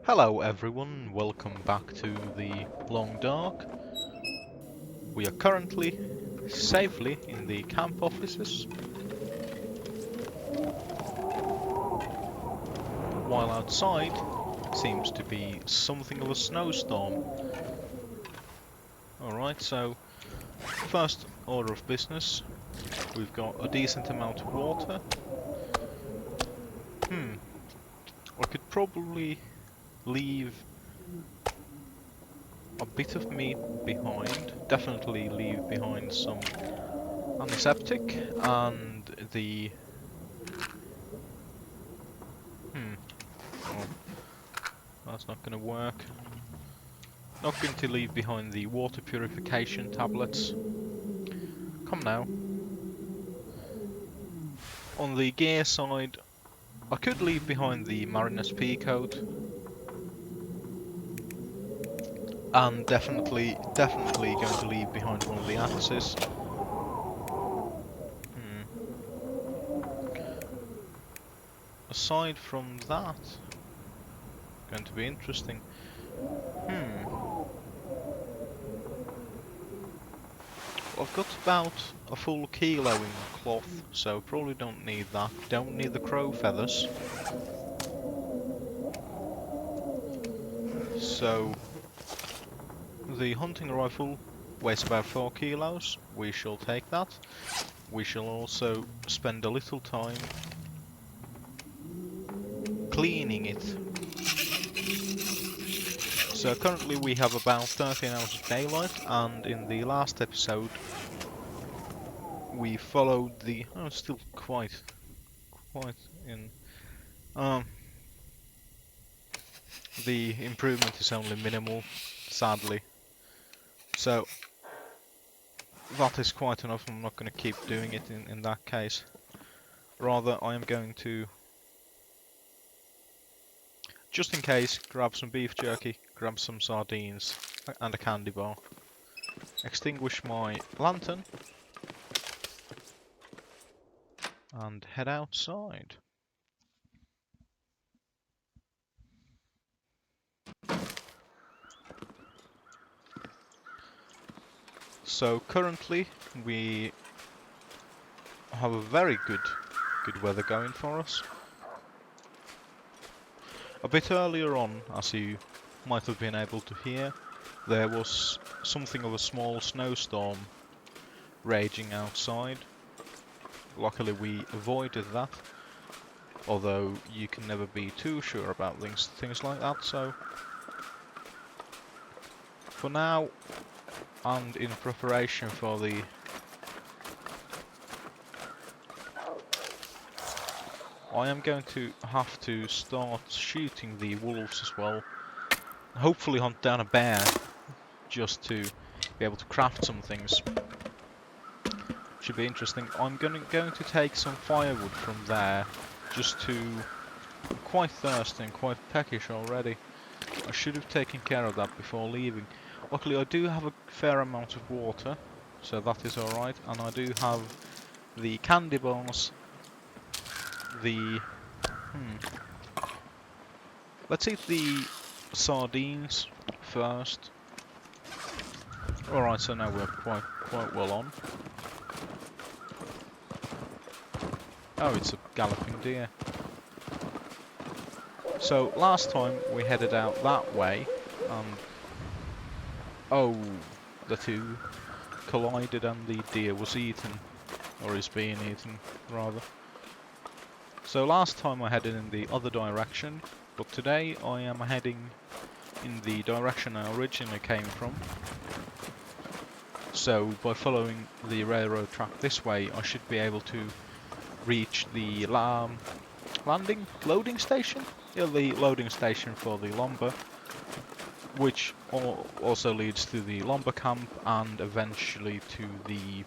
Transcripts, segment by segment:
Hello everyone, welcome back to the Long Dark. We are currently safely in the camp offices, while outside seems to be something of a snowstorm. Alright, so first order of business, we've got a decent amount of water. I could probably leave a bit of meat behind, definitely leave behind some antiseptic and the... well, that's not going to work. Not going to leave behind the water purification tablets. Come now. On the gear side, I could leave behind the Mariners P code. And definitely going to leave behind one of the axes. Aside from that, going to be interesting. I've got about a full kilo in cloth, so probably don't need that. Don't need the crow feathers. So, the hunting rifle weighs about 4 kilos. We shall take that. We shall also spend a little time cleaning it. So currently we have about 13 hours of daylight, and in the last episode we followed the... oh, still quite in... the improvement is only minimal, sadly. So that is quite enough. I'm not going to keep doing it in that case. Rather, I am going to, just in case, grab some beef jerky, grab some sardines and a candy bar. Extinguish my lantern and head outside. So currently we have a very good weather going for us. A bit earlier on, as you might have been able to hear, there was something of a small snowstorm raging outside. Luckily we avoided that, although you can never be too sure about things like that, so for now, and in preparation for the I am going to have to start shooting the wolves as well. Hopefully hunt down a bear, just to be able to craft some things. Should be interesting. I'm going to take some firewood from there, just to... I'm quite thirsty and quite peckish already. I should have taken care of that before leaving. Luckily I do have a fair amount of water, so that is alright, and I do have the candy bars, the... let's eat the sardines first. Alright, so now we're quite well on. Oh, it's a galloping deer. So last time we headed out that way, and oh, the two collided and the deer was eaten, or is being eaten rather. So last time I headed in the other direction, but today I am heading in the direction I originally came from. So by following the railroad track this way, I should be able to reach the loading station? Yeah, the loading station for the lumber, which also leads to the lumber camp and eventually to the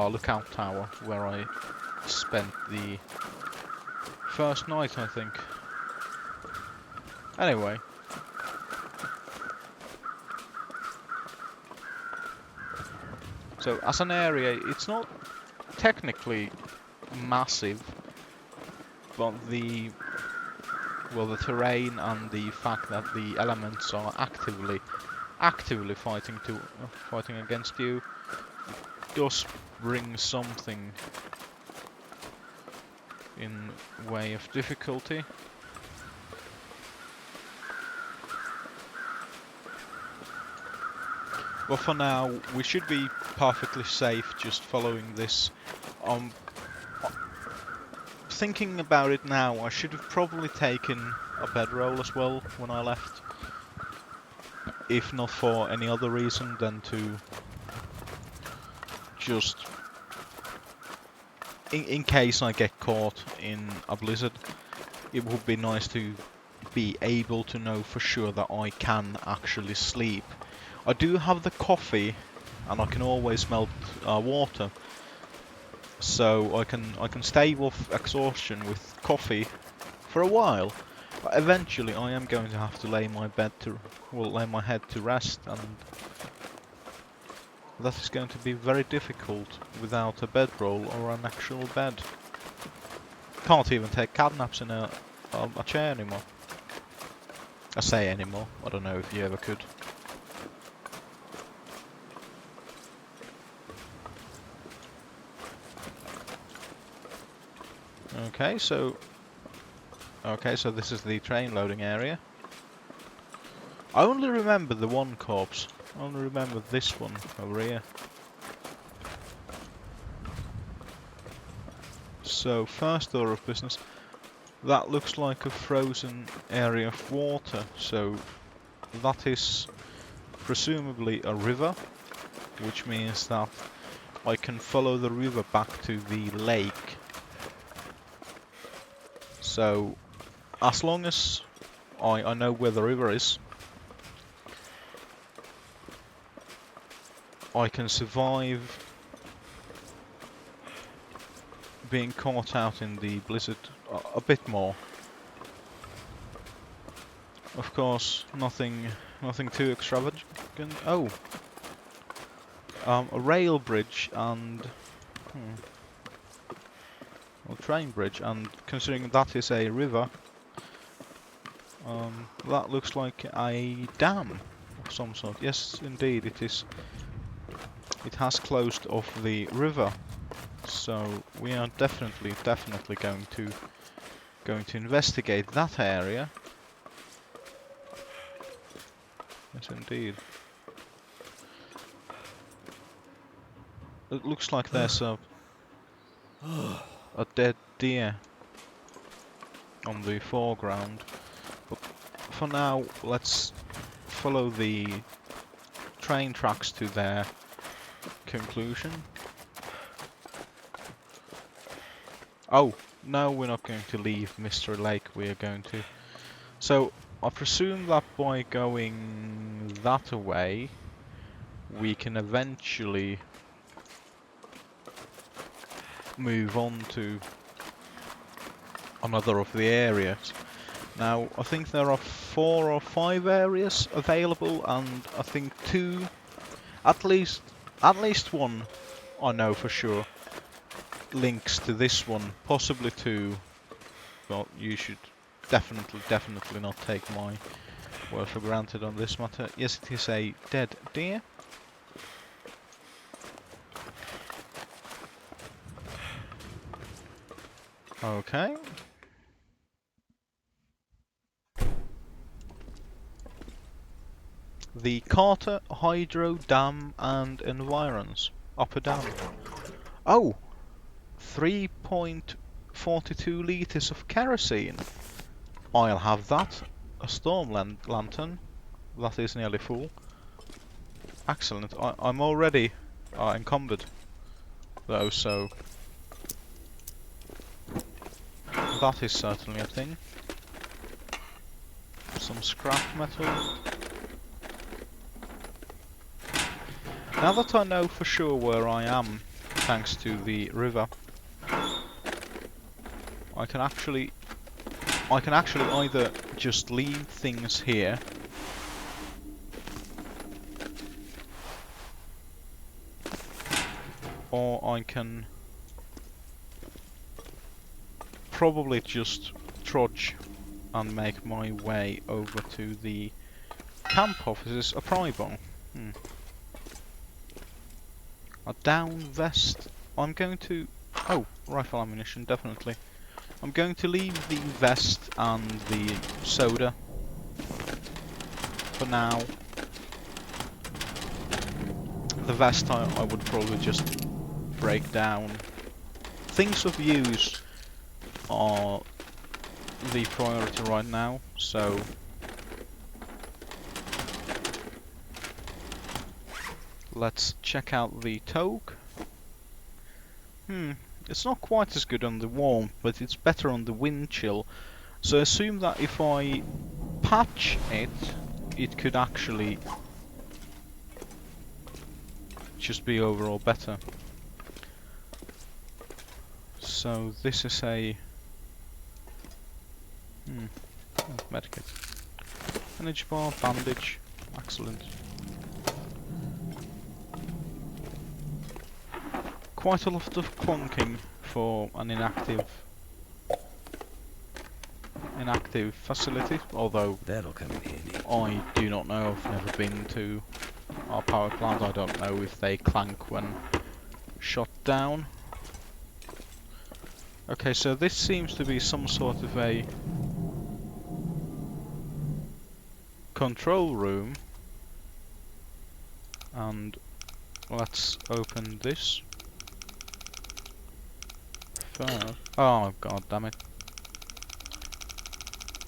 lookout tower, where I spent the first night, I think. Anyway. So as an area, it's not technically massive, but the well, the terrain and the fact that the elements are actively fighting against you does bring something in way of difficulty. But for now, we should be perfectly safe just following this. Thinking about it now, I should have probably taken a bedroll as well when I left. If not for any other reason than to just... in case I get caught in a blizzard, it would be nice to be able to know for sure that I can actually sleep. I do have the coffee, and I can always melt water, so I can stave off exhaustion with coffee for a while. But eventually, I am going to have to lay my head to rest, and that is going to be very difficult without a bedroll or an actual bed. Can't even take cat naps in a chair anymore. I say anymore. I don't know if you ever could. Okay, so this is the train loading area. I only remember the one corpse. I only remember this one over here. So, first order of business. That looks like a frozen area of water, so that is presumably a river, which means that I can follow the river back to the lake. So, as long as I know where the river is, I can survive being caught out in the blizzard a bit more. Of course, nothing too extravagant. Oh, a rail bridge and a train bridge, and considering that is a river, that looks like a dam of some sort. Yes, indeed, it is. It has closed off the river, so we are definitely going to investigate that area. Yes, indeed. It looks like there's a dead deer on the foreground, but for now let's follow the train tracks to their conclusion. Oh, no, we're not going to leave Mystery Lake, we are going to... So, I presume that by going that way, we can eventually move on to another of the areas. Now, I think there are 4 or 5 areas available, and I think 2, at least one, I know for sure, links to this one, possibly 2. Well, you should definitely not take my word for granted on this matter. Yes, it is a dead deer. Okay. The Carter Hydro Dam and Environs. Upper Dam. Oh! 3.42 litres of kerosene. I'll have that. A storm lantern. That is nearly full. Excellent. I'm already encumbered, though, so... that is certainly a thing. Some scrap metal. Now that I know for sure where I am, thanks to the river, I can actually either just leave things here, or I can probably just trudge and make my way over to the camp offices. A pry bar. A down vest. I'm going to... Oh, rifle ammunition, definitely. I'm going to leave the vest and the soda for now. The vest I would probably just break down. Things of use are the priority right now, so... Let's check out the toque. It's not quite as good on the warmth, but it's better on the wind chill. So assume that if I patch it, it could actually just be overall better. So this is a medikit. Energy bar, bandage, excellent. Quite a lot of clunking for an inactive facility, although that'll come in handy. I do not know, I've never been to our power plant, I don't know if they clank when shut down. Okay, so this seems to be some sort of a control room, and let's open this first. Oh god damn it.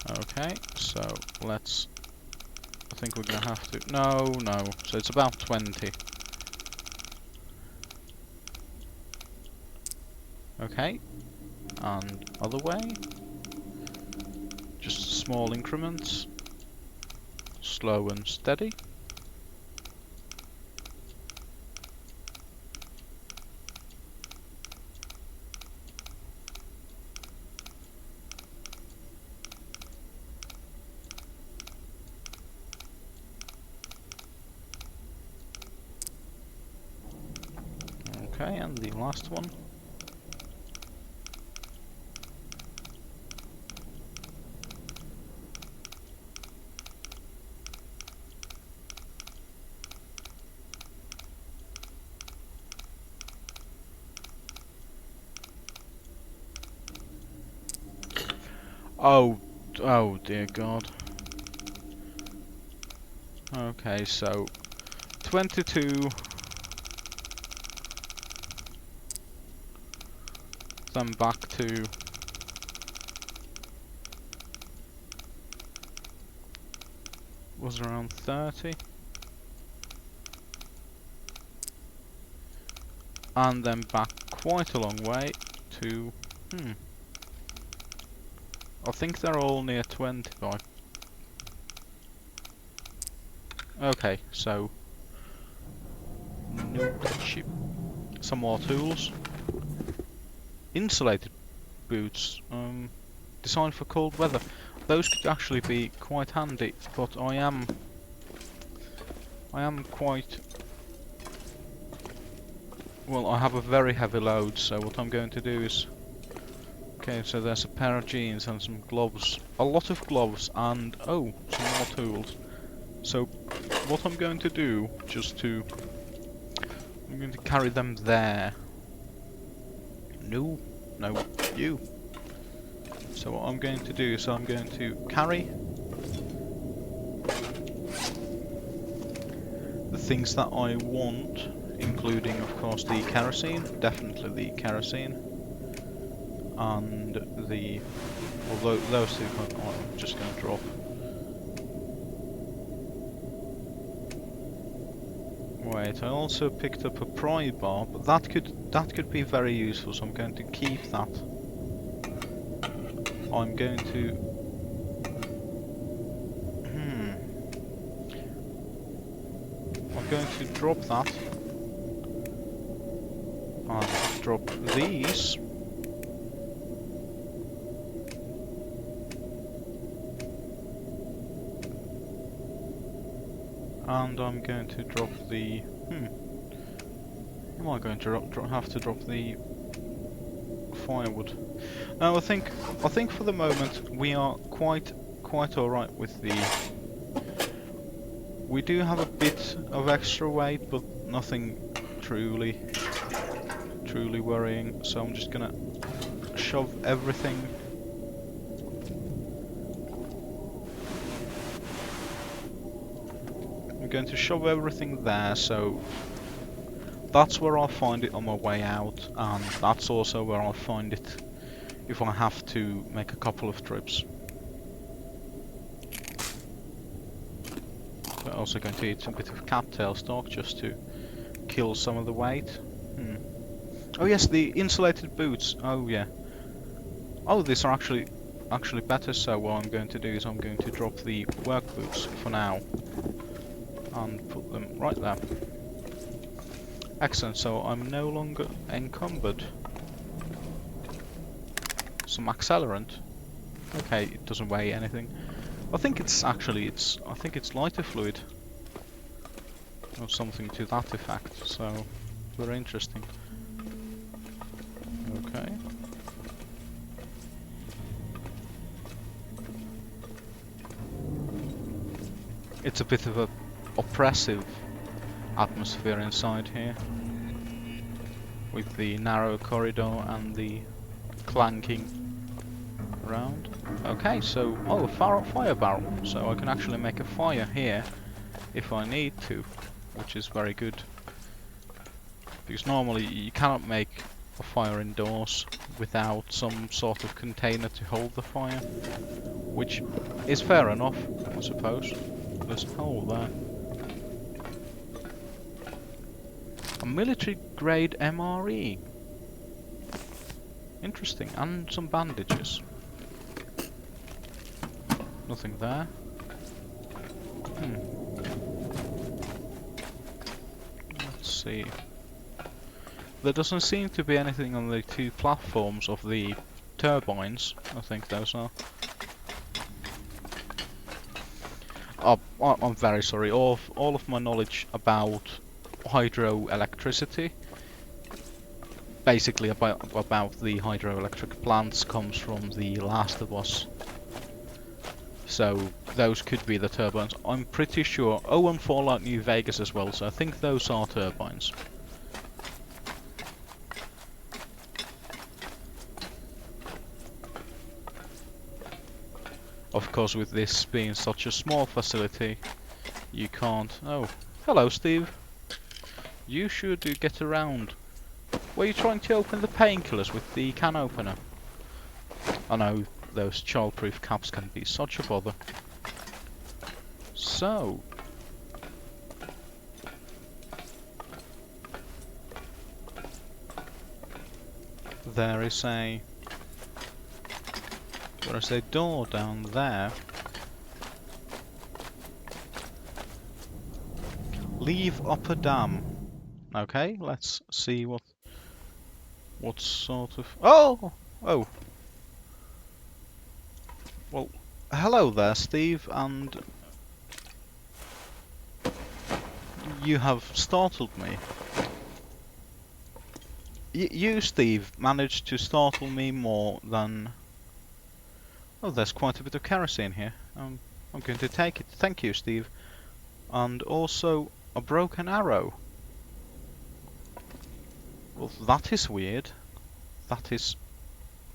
Okay, so let's... I think we're gonna have to... No, so it's about 20. Okay, and other way. Just small increments. Slow and steady. Okay, and the last one. Oh dear god. Okay, so 22. Then back to was around 30. And then back quite a long way to I think they're all near 20 by... Okay, so... New ship. Some more tools. Insulated boots. Designed for cold weather. Those could actually be quite handy, but I am quite... Well, I have a very heavy load, so what I'm going to do is... Okay, so there's a pair of jeans and some gloves. A lot of gloves and, oh, some more tools. So, what I'm going to do, I'm going to carry them there. No, you. So what I'm going to do is I'm going to carry the things that I want, including, of course, the kerosene, definitely the kerosene. And the... Although those two I'm just going to drop. Wait, I also picked up a pry bar, but that could be very useful, so I'm going to keep that. I'm going to... I'm going to drop that. And drop these. And I'm going to drop the... Am I going to have to drop the firewood? No, I think for the moment we are quite alright with the. We do have a bit of extra weight, but nothing truly worrying. So I'm just gonna shove everything. I'm going to shove everything there, so that's where I'll find it on my way out, and that's also where I'll find it if I have to make a couple of trips. We're also going to eat a bit of cattail stock just to kill some of the weight. Oh yes, the insulated boots. Oh yeah. Oh, these are actually better. So what I'm going to do is I'm going to drop the work boots for now and put them right there. Excellent. So I'm no longer encumbered. Some accelerant. Okay, it doesn't weigh anything. I think it's lighter fluid or something to that effect. So very interesting. Okay. It's a bit of a oppressive atmosphere inside here, with the narrow corridor and the clanking around. Okay, so a fire barrel, so I can actually make a fire here if I need to, which is very good. Because normally you cannot make a fire indoors without some sort of container to hold the fire, which is fair enough, I suppose. There's a hole there. A military grade MRE. Interesting, and some bandages. Nothing there. Let's see. There doesn't seem to be anything on the two platforms of the turbines. I think those are. I'm very sorry. All of my knowledge about hydroelectricity, basically about the hydroelectric plants, comes from The Last of Us. So those could be the turbines. I'm pretty sure. Oh, and Fallout New Vegas as well. So I think those are turbines. Of course, with this being such a small facility, you can't... Oh, hello, Steve. You should get around. Were you trying to open the painkillers with the can opener? I know those childproof caps can be such a bother. So... There is a door down there. Leave upper dam. Okay, let's see what sort of... Oh! Well, hello there, Steve, and you have startled me. You, Steve, managed to startle me more than... Oh, there's quite a bit of kerosene here. I'm going to take it. Thank you, Steve. And also a broken arrow. Well, that is weird. That is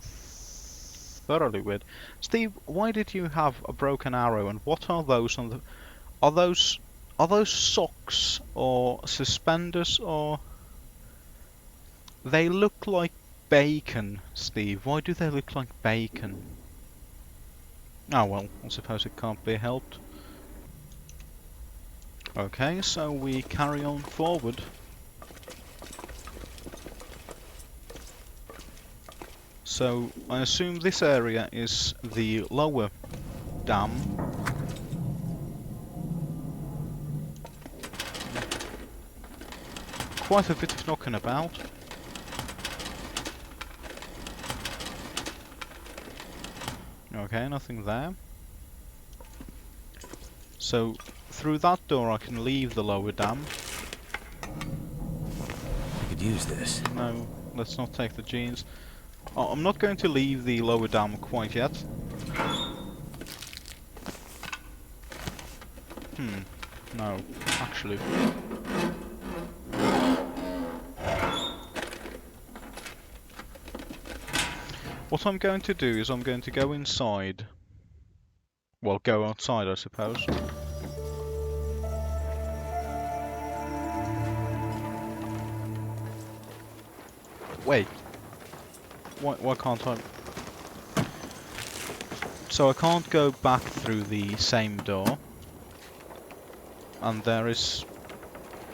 thoroughly weird. Steve, why did you have a broken arrow, and what are those on the... Are those socks or suspenders, or... They look like bacon, Steve. Why do they look like bacon? Oh well, I suppose it can't be helped. Okay, so we carry on forward. So I assume this area is the lower dam. Quite a bit of knocking about. Okay, nothing there. So through that door I can leave the lower dam. I could use this. No, let's not take the jeans. I'm not going to leave the lower dam quite yet. No, actually. What I'm going to do is I'm going to go inside. Well, go outside, I suppose. Wait. Why can't I? So I can't go back through the same door. And there is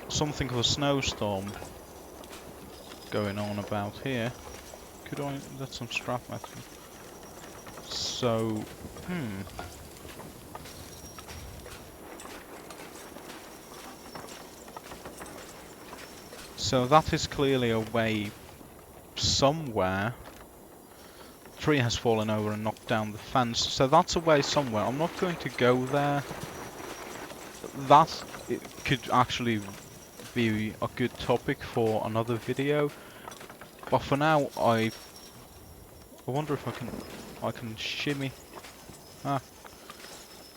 something of a snowstorm going on about here. Could I... That's some scrap metal. So... So that is clearly a way somewhere. Tree has fallen over and knocked down the fence. So that's a way somewhere. I'm not going to go there. That it could actually be a good topic for another video. But for now, I wonder if I can shimmy.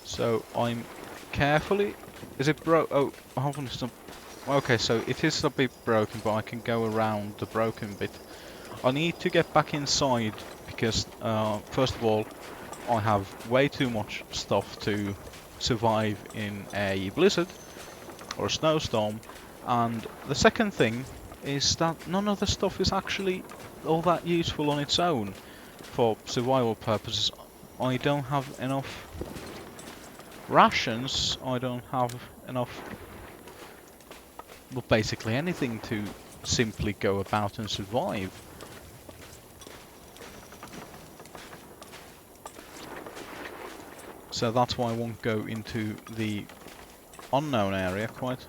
So I'm carefully. Is it Oh, I haven't done. Okay, so it is a bit broken, but I can go around the broken bit. I need to get back inside because, first of all, I have way too much stuff to survive in a blizzard or a snowstorm, and the second thing is that none of the stuff is actually all that useful on its own for survival purposes. I don't have enough rations, I don't have enough, well, basically anything to simply go about and survive. So that's why I won't go into the unknown area quite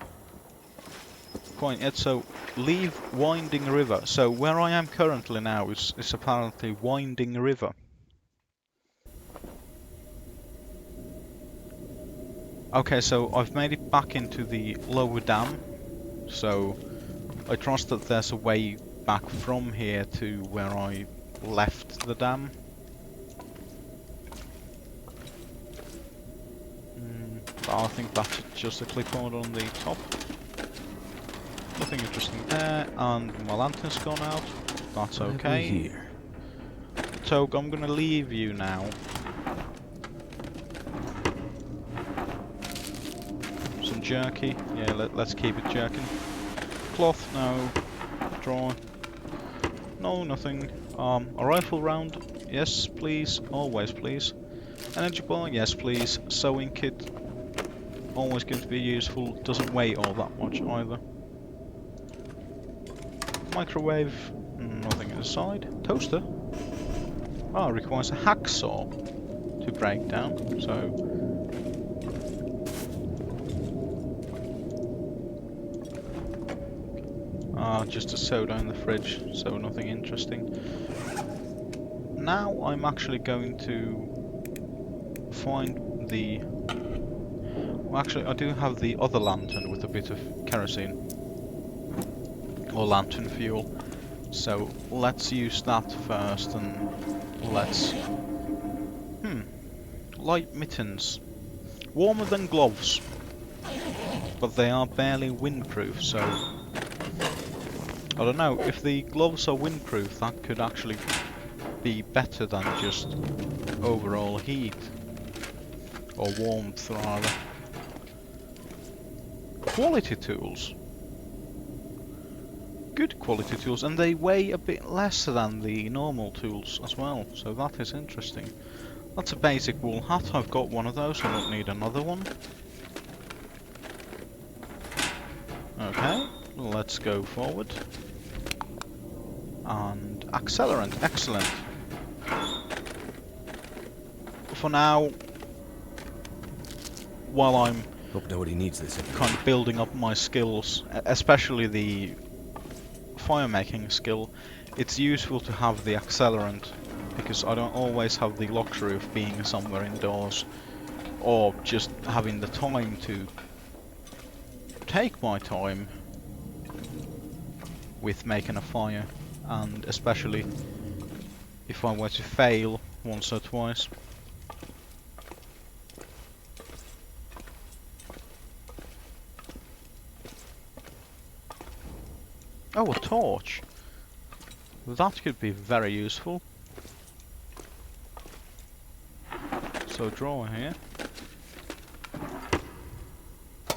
yet. So leave Winding River. So where I am currently now is apparently Winding River. Okay, so I've made it back into the lower dam. So I trust that there's a way back from here to where I left the dam. I think that's just a clipboard on the top. Nothing interesting there, and my lantern's gone out. That's okay. Here. Togue, I'm gonna leave you now. Some jerky. Yeah, let's keep it jerking. Cloth, no. Draw. No, nothing. A rifle round. Yes, please. Always, please. Energy bar. Yes, please. Sewing kit. Always going to be useful. Doesn't weigh all that much either. Microwave. Nothing inside. Toaster. Requires a hacksaw to break down. So. Just a soda in the fridge. So nothing interesting. Now I'm actually going to find the... Well, actually, I do have the other lantern with a bit of kerosene. Or lantern fuel. So let's use that first and let's... Light mittens. Warmer than gloves. But they are barely windproof, so... I don't know, if the gloves are windproof, that could actually be better than just overall heat. Or warmth, rather. Quality tools. Good quality tools, and they weigh a bit less than the normal tools as well, so that is interesting. That's a basic wool hat, I've got one of those, I don't need another one. Okay, let's go forward. And accelerant, excellent. For now, while I'm hope nobody needs this anymore. Kind of building up my skills, especially the fire making skill, it's useful to have the accelerant because I don't always have the luxury of being somewhere indoors or just having the time to take my time with making a fire, and especially if I were to fail once or twice. Oh, a torch. That could be very useful. So drawer here.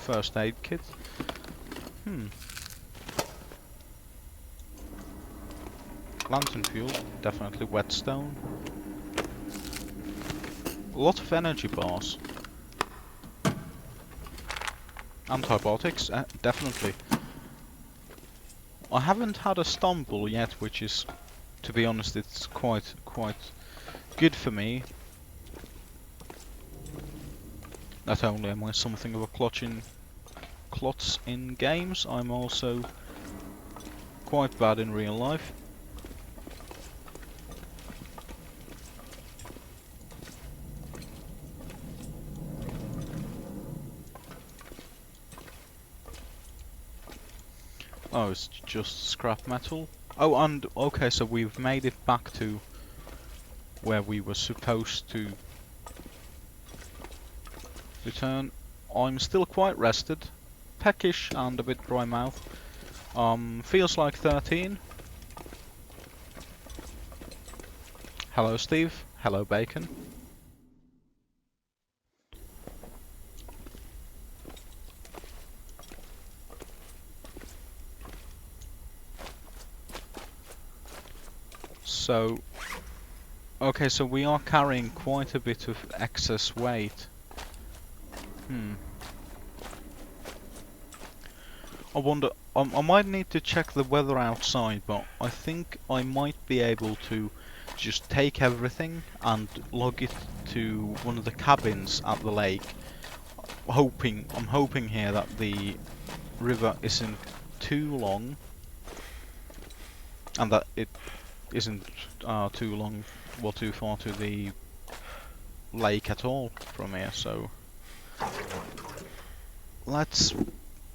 First aid kit. Lantern fuel, definitely whetstone. A lot of energy bars. Antibiotics, definitely. I haven't had a stumble yet, which is, to be honest, it's quite good for me. Not only am I something of a klutz in games, I'm also quite bad in real life. Oh, it's just scrap metal. Oh, and okay, so we've made it back to where we were supposed to return. I'm still quite rested, peckish and a bit dry mouth. Feels like 13. Hello Steve, hello Bacon. So, okay, so we are carrying quite a bit of excess weight. I wonder, I might need to check the weather outside, but I think I might be able to just take everything and log it to one of the cabins at the lake. I'm hoping here that the river isn't too long, and that it isn't too long, well, too far to the lake at all from here. So let's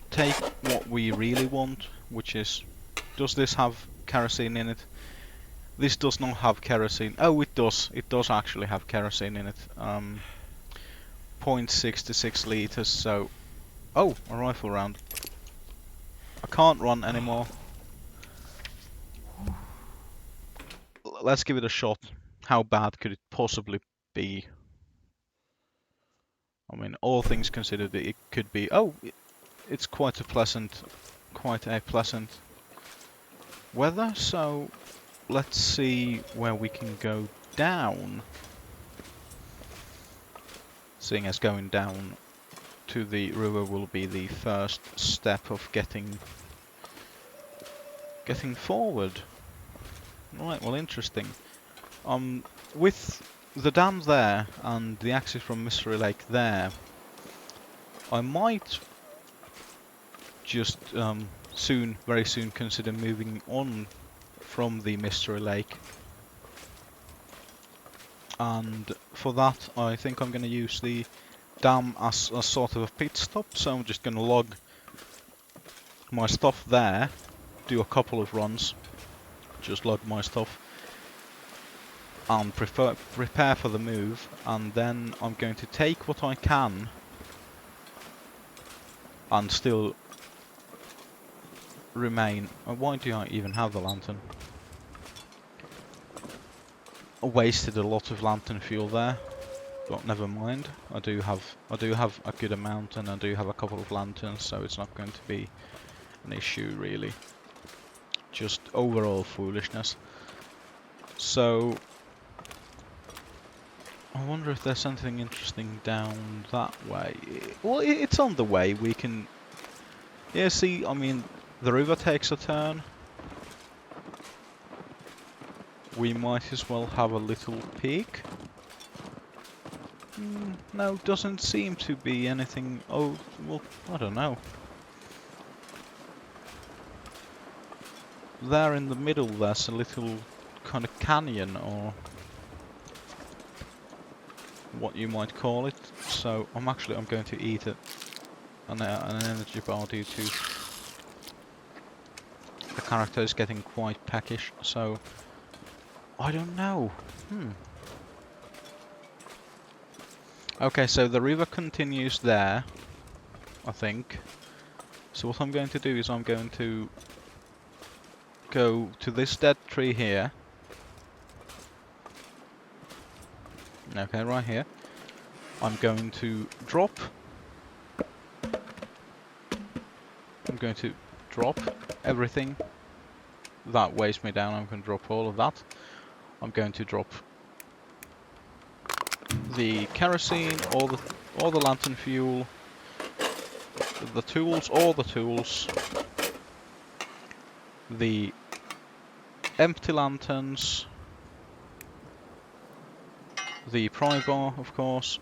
take what we really want, which is, does this have kerosene in it? This does not have kerosene. Oh, it does. It does actually have kerosene in it. 0.66 liters. So, oh, a rifle round. I can't run anymore. Let's give it a shot. How bad could it possibly be? I mean, all things considered, it could be. Oh, it's quite a pleasant weather. So let's see where we can go down. Seeing as going down to the river will be the first step of getting forward. Right, well, interesting. With the dam there and the access from Mystery Lake there, I might just very soon consider moving on from the Mystery Lake. And for that, I think I'm going to use the dam as a sort of a pit stop. So I'm just going to log my stuff there, do a couple of runs, just log my stuff, and prepare for the move. And then I'm going to take what I can and still remain. Why do I even have the lantern? I wasted a lot of lantern fuel there, but never mind. I do have a good amount, and I do have a couple of lanterns, so it's not going to be an issue really. Just overall foolishness. So I wonder if there's something interesting down that way. Well, it's on the way. We can. Yeah, see, I mean, the river takes a turn. We might as well have a little peek. No, doesn't seem to be anything. Oh, well, I don't know. There in the middle, there's a little kind of canyon, or what you might call it. So I'm going to eat it. An energy bar due to the character is getting quite peckish. So I don't know. Okay, so the river continues there, I think. So what I'm going to do is I'm going to go to this dead tree here. Okay, right here. I'm going to drop. I'm going to drop everything that weighs me down. I'm going to drop all of that. I'm going to drop the kerosene, all the lantern fuel, the tools, all the tools, the empty lanterns, the pry bar, of course.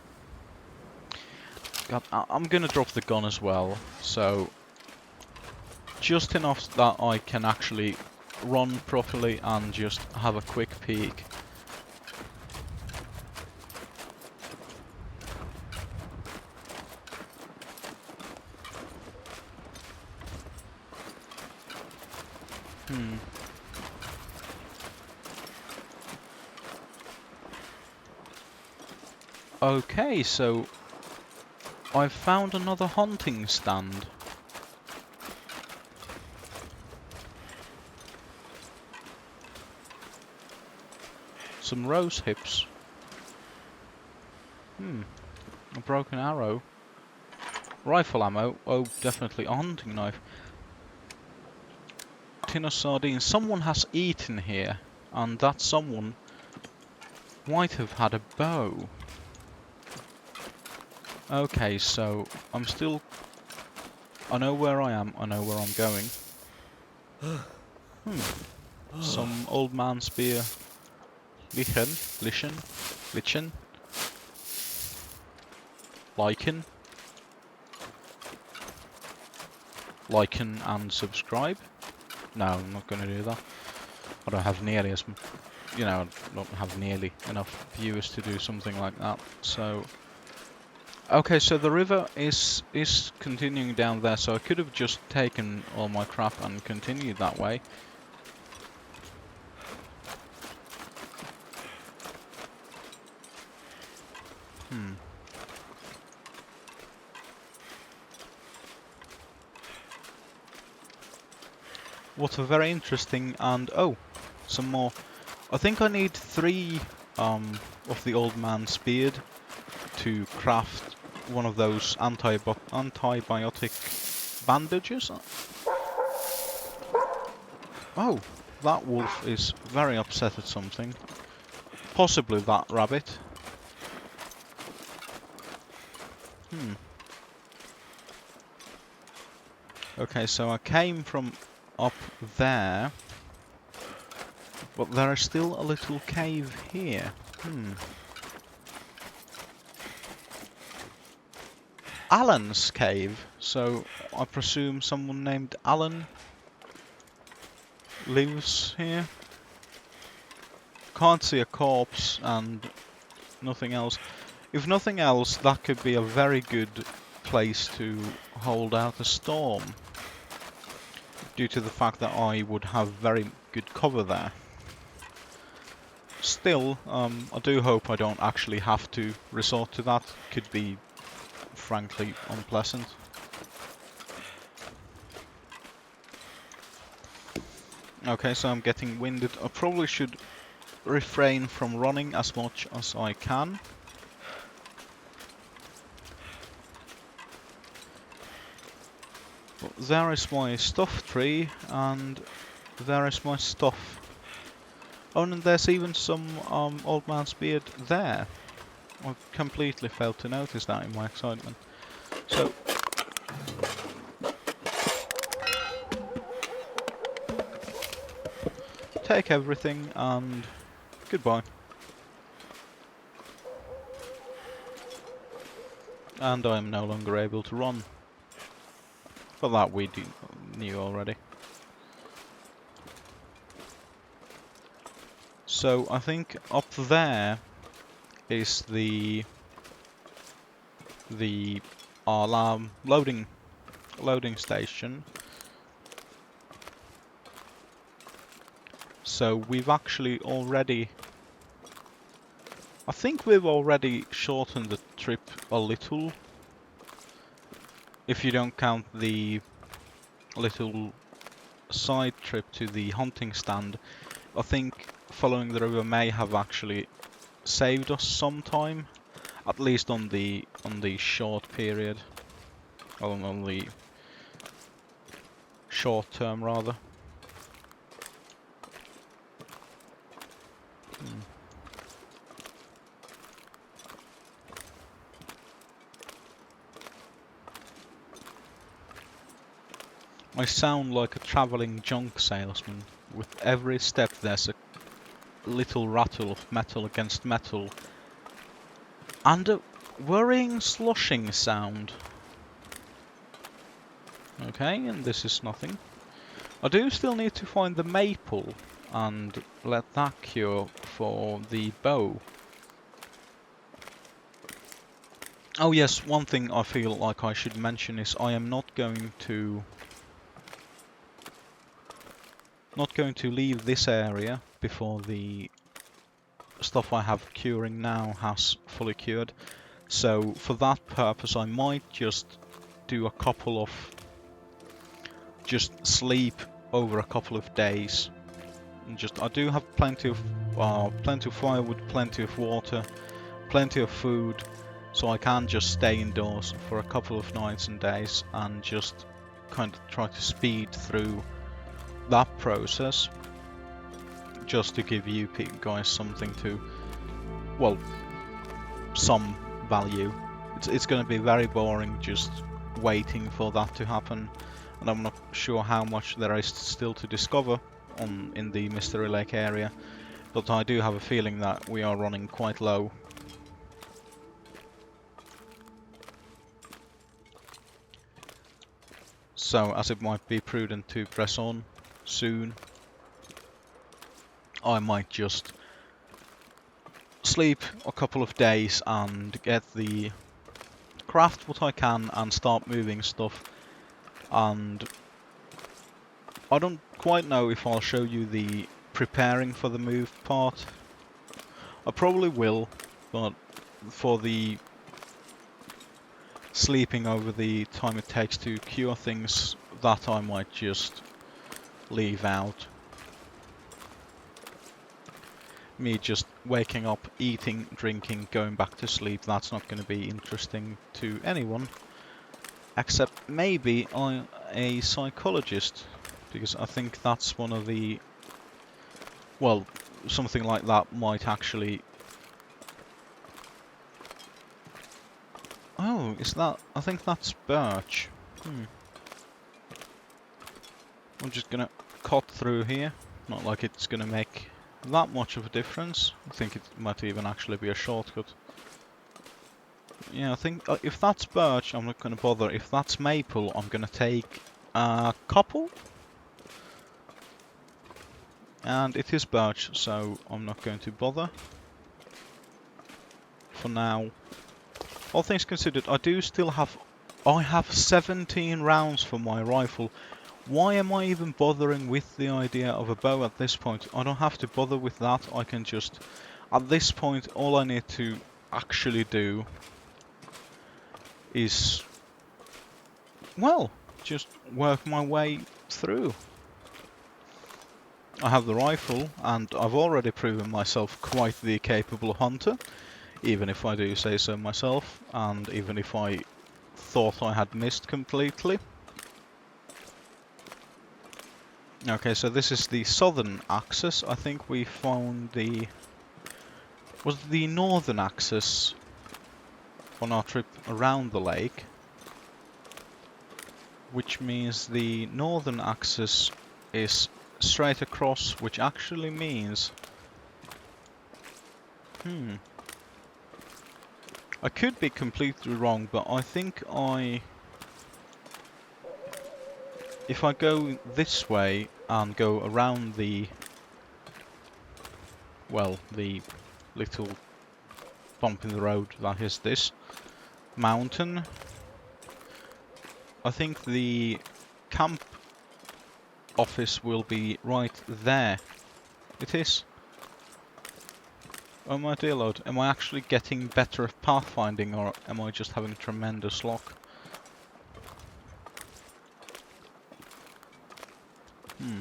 God, I'm gonna drop the gun as well, so just enough that I can actually run properly and just have a quick peek. Okay, so I've found another hunting stand. Some rose hips. A broken arrow. Rifle ammo. Oh, definitely a hunting knife. Tin of sardines. Someone has eaten here, and that someone might have had a bow. Okay, so I'm still... I know where I am, I know where I'm going. Some old man spear. Lichen. Like and subscribe. No, I'm not going to do that. I don't have nearly as... You know, I don't have nearly enough viewers to do something like that, so... Okay, so the river is continuing down there, so I could have just taken all my crap and continued that way. What a very interesting and... Oh, some more. I think I need 3 of the old man's beard to craft one of those antibiotic bandages. Oh, that wolf is very upset at something. Possibly that rabbit. Okay, so I came from up there, but there is still a little cave here. Alan's cave, so I presume someone named Alan lives here. Can't see a corpse and nothing else. If nothing else, that could be a very good place to hold out a storm, due to the fact that I would have very good cover there. Still, I do hope I don't actually have to resort to that. Could be frankly unpleasant. Okay, so I'm getting winded. I probably should refrain from running as much as I can. But there is my stuff tree, and there is my stuff. Oh, and there's even some old man's beard there. I completely failed to notice that in my excitement. So... take everything and goodbye. And I am no longer able to run. But that we knew already. So I think up there is the alarm loading station. So we've actually already... I think we've already shortened the trip a little. If you don't count the little side trip to the hunting stand, I think following the river may have actually saved us some time, at least on the short period, on the short term rather. I sound like a travelling junk salesman. With every step there's a little rattle of metal against metal, and a worrying sloshing sound. Okay, and this is nothing. I do still need to find the maple and let that cure for the bow. Oh yes, one thing I feel like I should mention is I am not going to leave this area before the stuff I have curing now has fully cured. So for that purpose I might just do a couple of... just sleep over a couple of days. And I do have plenty of firewood, plenty of water, plenty of food, so I can just stay indoors for a couple of nights and days and just kind of try to speed through that process, just to give you guys something to, well, some value. It's going to be very boring just waiting for that to happen, and I'm not sure how much there is still to discover in the Mystery Lake area, but I do have a feeling that we are running quite low. So, as it might be prudent to press on soon, I might just sleep a couple of days and get the craft what I can and start moving stuff. And I don't quite know if I'll show you the preparing for the move part. I probably will, but for the sleeping over the time it takes to cure things, that I might just leave out. Me just waking up, eating, drinking, going back to sleep, that's not going to be interesting to anyone, except maybe a psychologist, because I think that's one of the... well, something like that might actually... oh, is that... I think that's birch. I'm just gonna cut through here, not like it's gonna make that much of a difference. I think it might even actually be a shortcut. Yeah, I think if that's birch, I'm not gonna bother. If that's maple, I'm gonna take a couple. And it is birch, so I'm not going to bother for now. All things considered, I do still have... I have 17 rounds for my rifle. Why am I even bothering with the idea of a bow at this point? I don't have to bother with that. I can just... at this point, all I need to actually do is... well, just work my way through. I have the rifle, and I've already proven myself quite the capable hunter, even if I do say so myself, and even if I thought I had missed completely. Okay, so this is the southern axis. I think we found the... was the northern axis on our trip around the lake, which means the northern axis is straight across, which actually means... I could be completely wrong, but I think if I go this way and go around the... well, the little bump in the road that is this mountain, I think the camp office will be right there. It is. Oh my dear lord, am I actually getting better at pathfinding, or am I just having tremendous luck? Hmm.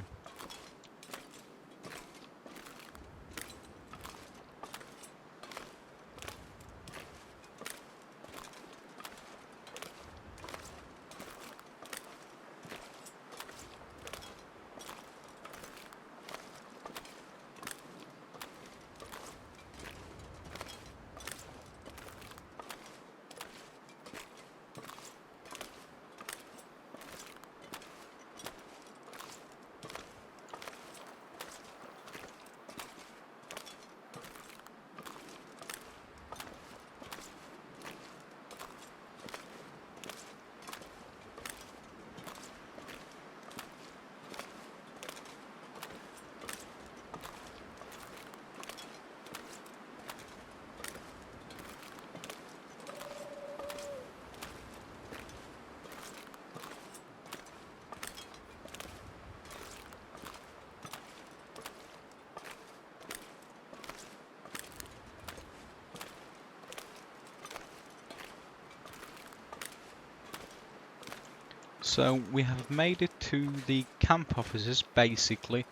So we have made it to the camp offices, basically,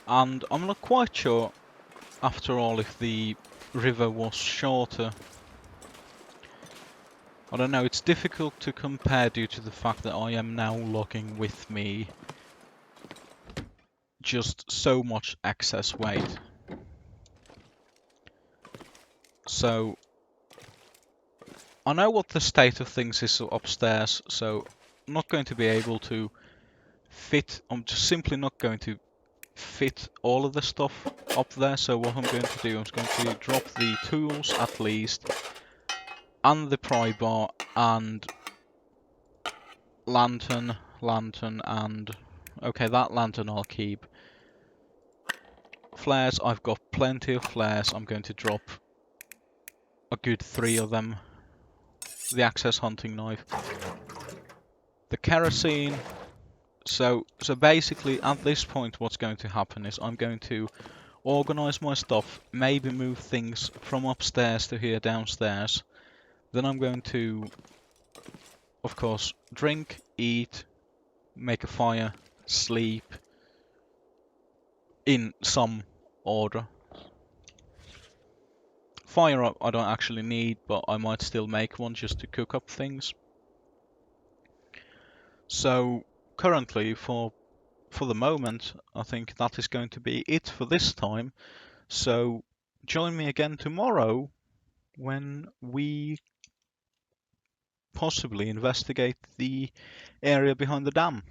and I'm not quite sure, after all, if the river was shorter. I don't know, it's difficult to compare due to the fact that I am now lugging with me just so much excess weight. So I know what the state of things is upstairs, so I'm not going to be able to fit, I'm just simply not going to fit all of the stuff up there. So what I'm going to do, I'm going to drop the tools at least, and the pry bar, and lantern, and okay, that lantern I'll keep. Flares, I've got plenty of flares. I'm going to drop a good 3 of them. The access hunting knife, the kerosene. So basically at this point what's going to happen is I'm going to organize my stuff, maybe move things from upstairs to here downstairs. Then I'm going to, of course, drink, eat, make a fire, sleep, in some order. Fire up I don't actually need, but I might still make one just to cook up things. So currently, for the moment, I think that is going to be it for this time. So join me again tomorrow when we possibly investigate the area behind the dam.